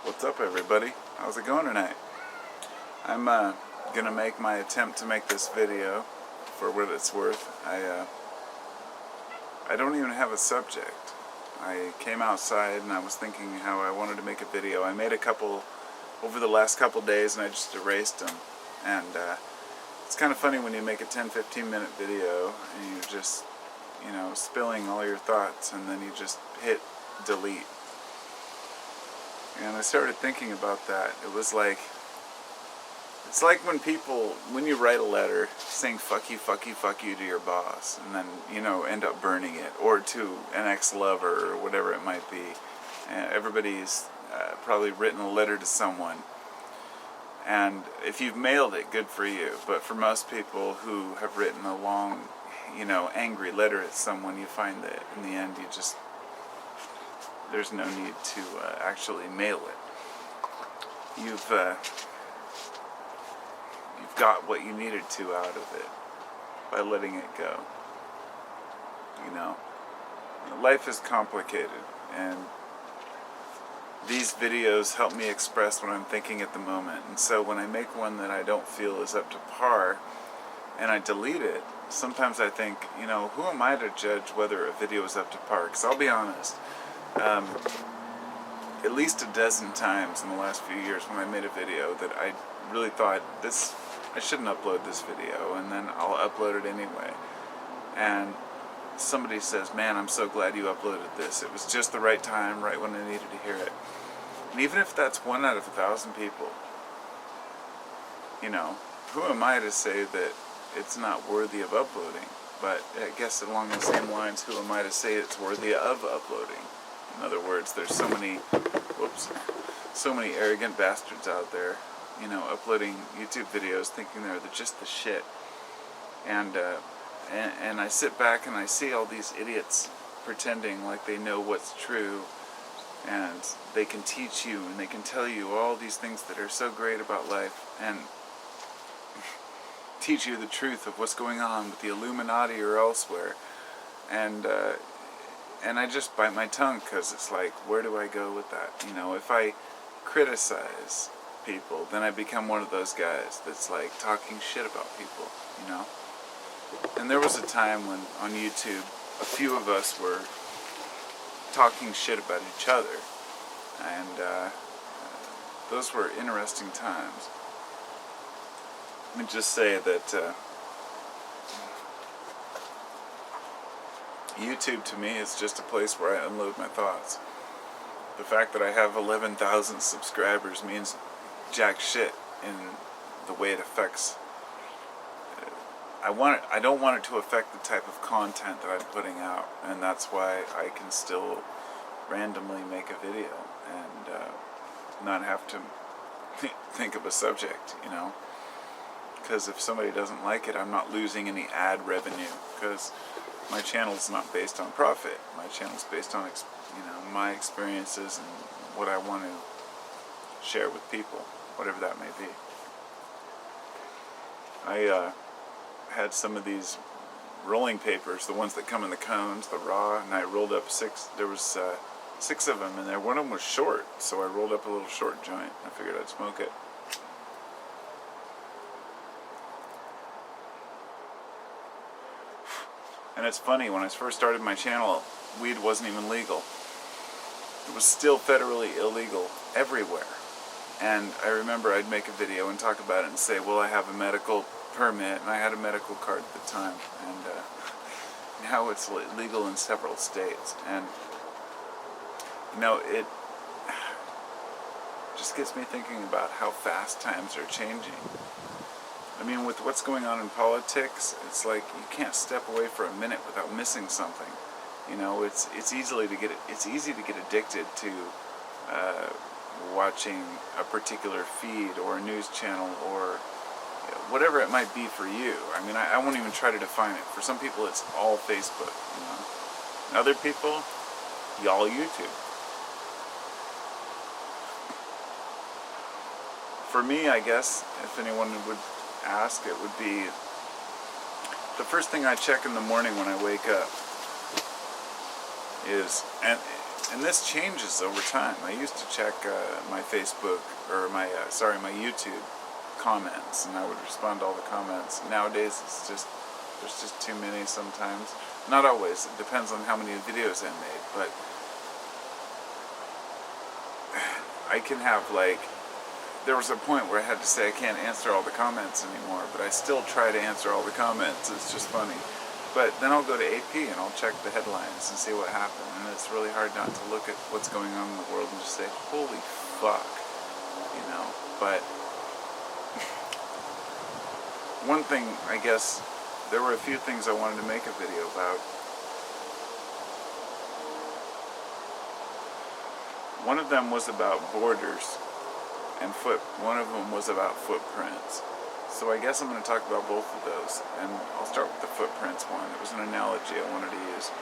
What's up, everybody? How's it going tonight? I'm gonna make my attempt to make this video for what it's worth. I don't even have a subject. I came outside and I was thinking how I wanted to make a video. I made a couple over the last couple days and I just erased them. And it's kind of funny when you make a 10-15 minute video and you're just, spilling all your thoughts and then you just hit delete. And I started thinking about that. It's like when you write a letter saying fuck you to your boss and then, end up burning it, or to an ex-lover or whatever it might be. Everybody's probably written a letter to someone. And if you've mailed it, good for you. But for most people who have written a long, angry letter at someone, you find that in the end there's no need to actually mail it. You've got what you needed to out of it by letting it go. Life is complicated, and these videos help me express what I'm thinking at the moment. And so when I make one that I don't feel is up to par, and I delete it, sometimes I think, who am I to judge whether a video is up to par? Because I'll be honest, at least a dozen times in the last few years when I made a video that I really thought, I shouldn't upload this video, and then I'll upload it anyway. And somebody says, man, I'm so glad you uploaded this. It was just the right time, right when I needed to hear it. And even if that's 1 out of 1,000 people, who am I to say that it's not worthy of uploading? But I guess along the same lines, who am I to say it's worthy of uploading? In other words, there's so many arrogant bastards out there, uploading YouTube videos thinking they're just the shit. And I sit back and I see all these idiots pretending like they know what's true, and they can teach you and they can tell you all these things that are so great about life, and teach you the truth of what's going on with the Illuminati or elsewhere. And I just bite my tongue, because it's like, where do I go with that? If I criticize people, then I become one of those guys that's like talking shit about people, And there was a time when on YouTube a few of us were talking shit about each other, and those were interesting times. Let me just say that YouTube to me is just a place where I unload my thoughts. The fact that I have 11,000 subscribers means jack shit in the way it affects. I don't want it to affect the type of content that I'm putting out, and that's why I can still randomly make a video and not have to think of a subject, Because if somebody doesn't like it, I'm not losing any ad revenue, because my channel's not based on profit. My channel's based on my experiences and what I want to share with people, whatever that may be. I had some of these rolling papers, the ones that come in the cones, the raw, and I rolled up 6. There was 6 of them in there. One of them was short, so I rolled up a little short joint. I figured I'd smoke it. And it's funny, when I first started my channel, weed wasn't even legal. It was still federally illegal everywhere. And I remember I'd make a video and talk about it and say, well, I have a medical permit, and I had a medical card at the time. And now it's legal in several states. And, it just gets me thinking about how fast times are changing. I mean, with what's going on in politics, it's like you can't step away for a minute without missing something. It's easy to get addicted to watching a particular feed or a news channel or whatever it might be for you. I mean, I won't even try to define it. For some people, it's all Facebook. And other people, y'all YouTube. For me, I guess, if anyone would ask, it would be the first thing I check in the morning when I wake up is, and And this changes over time. I used to check my Facebook, or my YouTube comments, and I would respond to all the comments. Nowadays, there's just too many sometimes. Not always. It depends on how many videos I made, but I can have, like, there was a point where I had to say I can't answer all the comments anymore, but I still try to answer all the comments. It's just funny. But then I'll go to AP and I'll check the headlines and see what happened. And it's really hard not to look at what's going on in the world and just say, holy fuck, you know. But one thing, I guess, there were a few things I wanted to make a video about. One of them was about borders and one of them was about footprints. So I guess I'm going to talk about both of those, and I'll start with the footprints one. It was an analogy I wanted to use.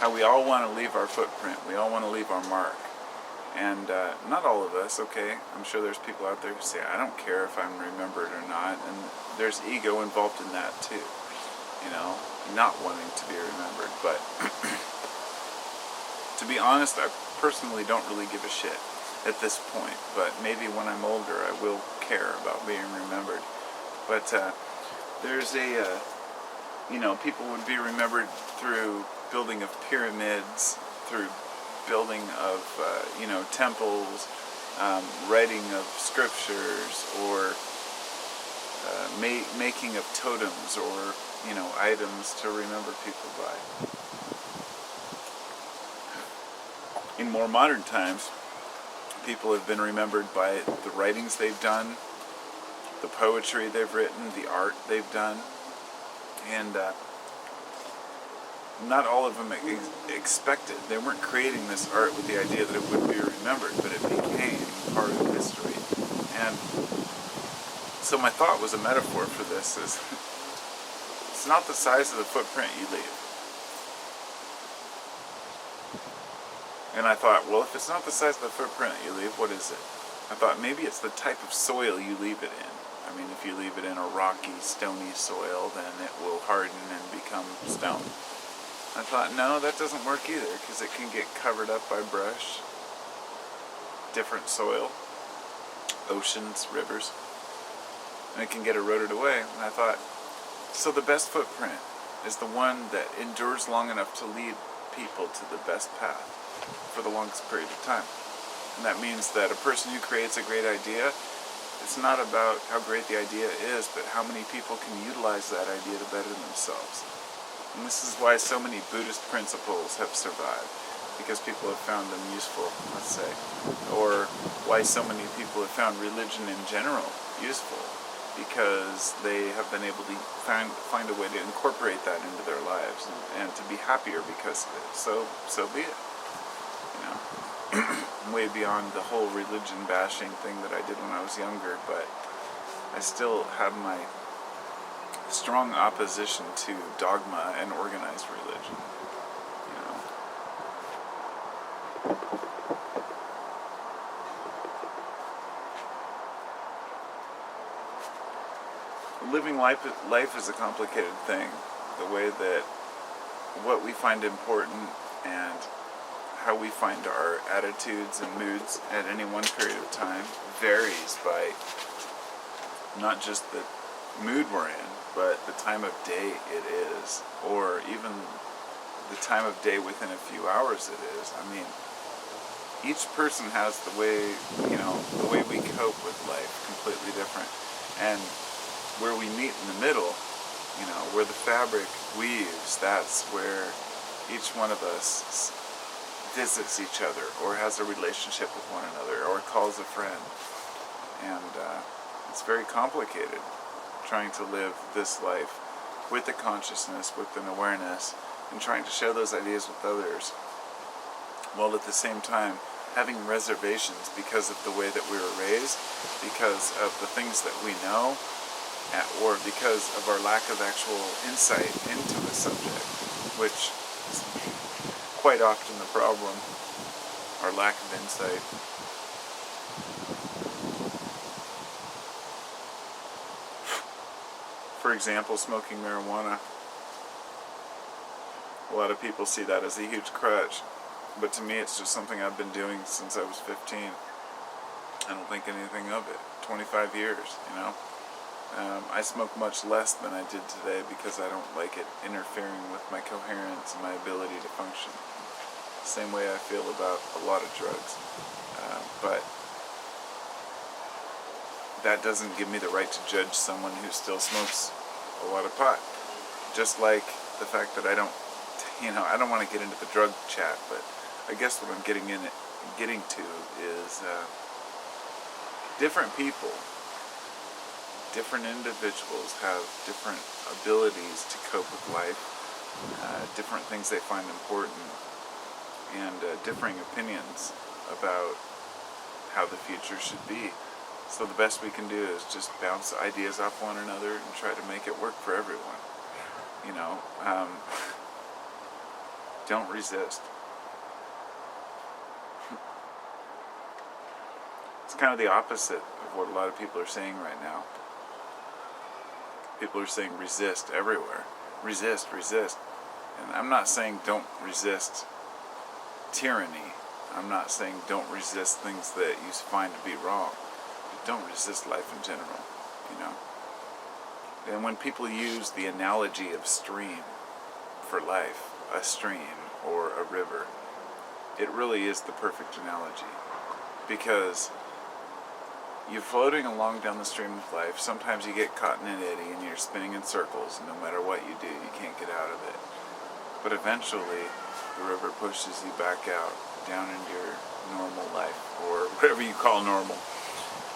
How we all want to leave our footprint. We all want to leave our mark. And not all of us, okay? I'm sure there's people out there who say, I don't care if I'm remembered or not, and there's ego involved in that too. You know, not wanting to be remembered. But to be honest, I personally don't really give a shit at this point, but maybe when I'm older I will care about being remembered. But there's a, you know, people would be remembered through building of pyramids, through building of, you know, temples, writing of scriptures, or making of totems, or, you know, items to remember people by. In more modern times, people have been remembered by the writings they've done, the poetry they've written, the art they've done, and not all of them expected. They weren't creating this art with the idea that it would be remembered, but it became part of history. And so my thought was, a metaphor for this is, it's not the size of the footprint you leave. And I thought, well, if it's not the size of the footprint you leave, what is it? I thought maybe it's the type of soil you leave it in. I mean, if you leave it in a rocky, stony soil, then it will harden and become stone. I thought, no, that doesn't work either, because it can get covered up by brush, different soil, oceans, rivers, and it can get eroded away. And I thought, so the best footprint is the one that endures long enough to lead people to the best path for the longest period of time. And that means that a person who creates a great idea, it's not about how great the idea is, but how many people can utilize that idea to better themselves. And this is why so many Buddhist principles have survived, because people have found them useful, let's say. Or why so many people have found religion in general useful, because they have been able to find a way to incorporate that into their lives and to be happier because of it. So be it. You know, way beyond the whole religion bashing thing that I did when I was younger, but I still have my strong opposition to dogma and organized religion. You know, living life is a complicated thing. The way that what we find important and how we find our attitudes and moods at any one period of time varies by not just the mood we're in, but the time of day it is, or even the time of day within a few hours it is. I mean, each person has the way, you know, the way we cope with life completely different. And where we meet in the middle, you know, where the fabric weaves, that's where each one of us visits each other, or has a relationship with one another, or calls a friend. And it's very complicated trying to live this life with a consciousness, with an awareness, and trying to share those ideas with others, while at the same time having reservations because of the way that we were raised, because of the things that we know, or because of our lack of actual insight into a subject, which is quite often the problem, our lack of insight. For example, smoking marijuana. A lot of people see that as a huge crutch. But to me, it's just something I've been doing since I was 15. I don't think anything of it. 25 years, you know. I smoke much less than I did today because I don't like it interfering with my coherence and my ability to function. Same way I feel about a lot of drugs. But that doesn't give me the right to judge someone who still smokes a lot of pot. Just like the fact that I don't want to get into the drug chat, but I guess what I'm getting to is different people, different individuals have different abilities to cope with life, different things they find important, and differing opinions about how the future should be. So the best we can do is just bounce ideas off one another and try to make it work for everyone. You know, don't resist. It's kind of the opposite of what a lot of people are saying right now. People are saying resist everywhere. Resist, resist. And I'm not saying don't resist tyranny. I'm not saying don't resist things that you find to be wrong. But don't resist life in general, you know. And when people use the analogy of stream for life, a stream or a river, it really is the perfect analogy. Because you're floating along down the stream of life. Sometimes you get caught in an eddy and you're spinning in circles, and no matter what you do, you can't get out of it. But eventually, the river pushes you back out, down into your normal life, or whatever you call normal.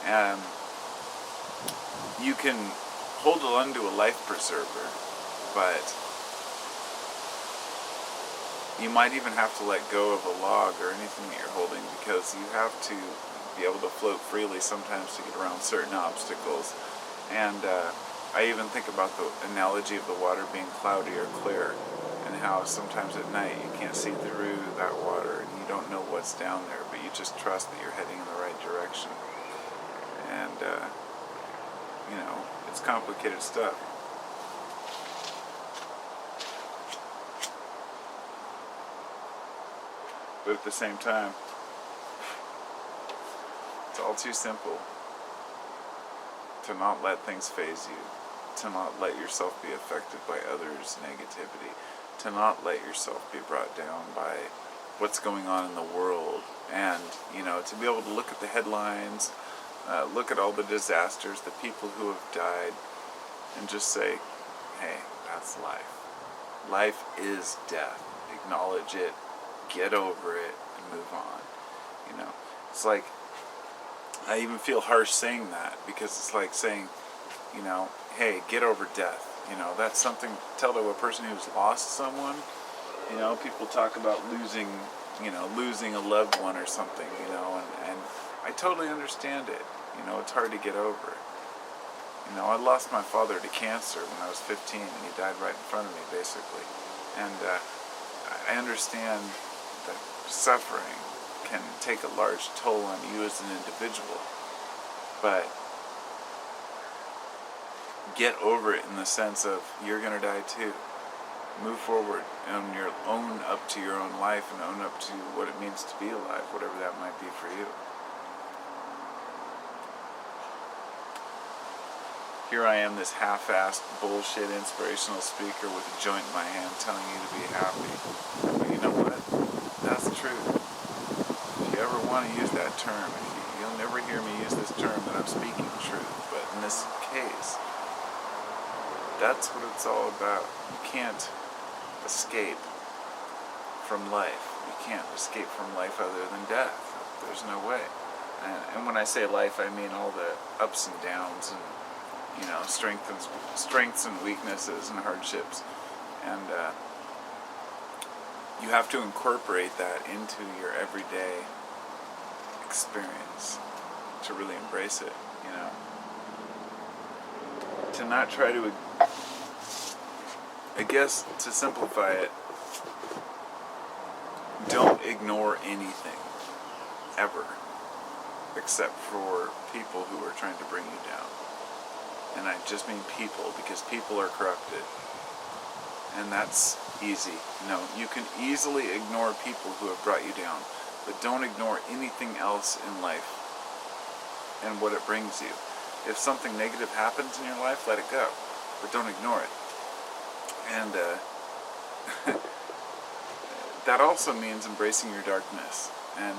And you can hold on to a life preserver, but you might even have to let go of a log or anything that you're holding, because you have to be able to float freely sometimes to get around certain obstacles. And I even think about the analogy of the water being cloudy or clear, and how sometimes at night you can't see through that water and you don't know what's down there, but you just trust that you're heading in the right direction. And you know, it's complicated stuff. But at the same time, it's all too simple to not let things faze you, to not let yourself be affected by others' negativity, to not let yourself be brought down by what's going on in the world, and, you know, to be able to look at the headlines, look at all the disasters, the people who have died, and just say, hey, that's life. Life is death. Acknowledge it, get over it, and move on. You know, it's like, I even feel harsh saying that, because it's like saying, you know, hey, get over death. You know, that's something to tell to a person who's lost someone. You know, people talk about losing a loved one or something, you know, and I totally understand it. You know, it's hard to get over it. You know, I lost my father to cancer when I was 15, and he died right in front of me, basically. And I understand that suffering can take a large toll on you as an individual, but get over it in the sense of you're going to die too. Move forward and own up to your own life and own up to what it means to be alive, whatever that might be for you. Here I am, this half-assed bullshit inspirational speaker with a joint in my hand telling you to be happy. But you know what? That's true. If you ever want to use that term, you'll never hear me use this term that I'm speaking truth. But in this case, that's what it's all about. You can't escape from life. You can't escape from life other than death. There's no way. And when I say life, I mean all the ups and downs and, you know, strengths and weaknesses and hardships. And you have to incorporate that into your everyday experience to really embrace it, you know. To not try to, I guess, to simplify it, don't ignore anything, ever, except for people who are trying to bring you down. And I just mean people, because people are corrupted. and that's easy. You can easily ignore people who have brought you down, but don't ignore anything else in life and what it brings you. If something negative happens in your life, let it go, but don't ignore it. And that also means embracing your darkness. And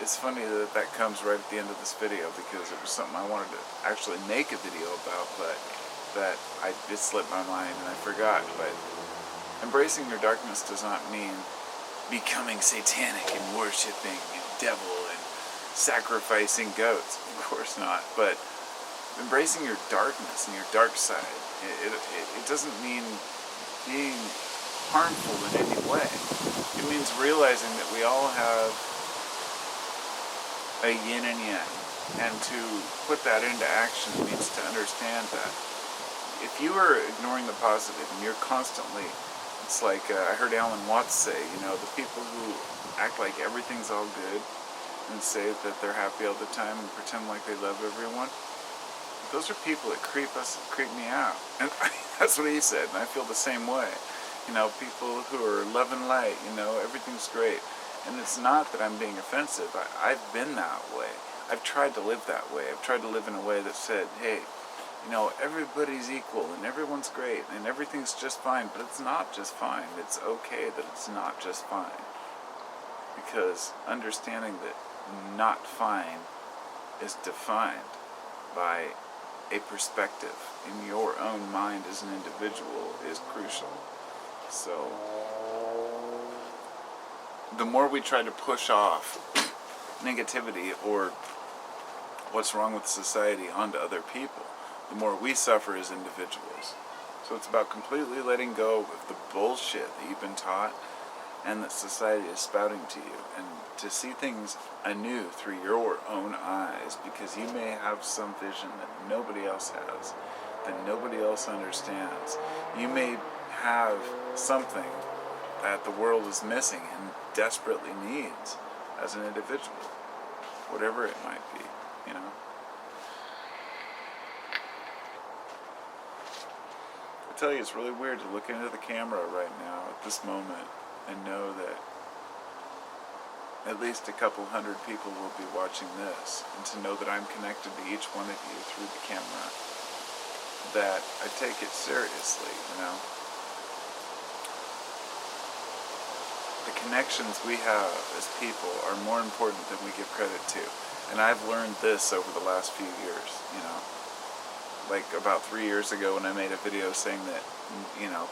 it's funny that comes right at the end of this video, because it was something I wanted to actually make a video about, but that it slipped my mind and I forgot. But embracing your darkness does not mean becoming satanic and worshiping the devil and sacrificing goats. Of course not. But embracing your darkness and your dark side, it doesn't mean being harmful in any way. It means realizing that we all have a yin and yang, and to put that into action means to understand that if you are ignoring the positive and you're constantly, it's like I heard Alan Watts say, the people who act like everything's all good and say that they're happy all the time and pretend like they love everyone, those are people that creep me out. And that's what he said, and I feel the same way. People who are love and light, everything's great. And it's not that I'm being offensive. I've been that way. I've tried to live that way. I've tried to live in a way that said, hey, everybody's equal and everyone's great and everything's just fine. But it's not just fine. It's okay that it's not just fine. Because understanding that not fine is defined by a perspective in your own mind as an individual is crucial. So the more we try to push off negativity or what's wrong with society onto other people, the more we suffer as individuals. So it's about completely letting go of the bullshit that you've been taught and that society is spouting to you, and to see things anew through your own eyes, because you may have some vision that nobody else has, that nobody else understands. You may have something that the world is missing and desperately needs as an individual, whatever it might be, I tell you, it's really weird to look into the camera right now at this moment and know that at least a couple hundred people will be watching this, and to know that I'm connected to each one of you through the camera, that I take it seriously, The connections we have as people are more important than we give credit to. And I've learned this over the last few years, Like about 3 years ago when I made a video saying that,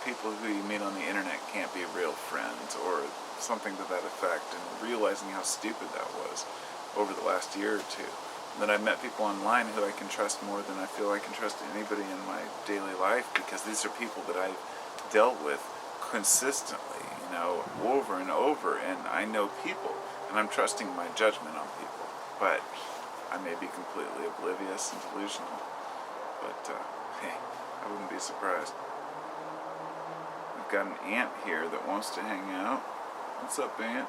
people who you meet on the internet can't be real friends, or something to that effect, and realizing how stupid that was over the last year or two. And then I met people online who I can trust more than I feel I can trust anybody in my daily life, because these are people that I've dealt with consistently, over and over, and I know people, and I'm trusting my judgment on people. But I may be completely oblivious and delusional, but hey, I wouldn't be surprised. I've got an ant here that wants to hang out. What's up, ant?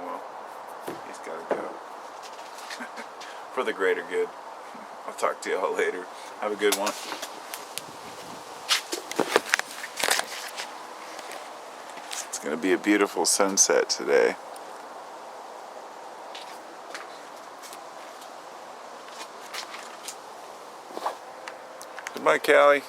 Well, he's got to go. For the greater good. I'll talk to y'all later. Have a good one. It's going to be a beautiful sunset today. Goodbye, Callie.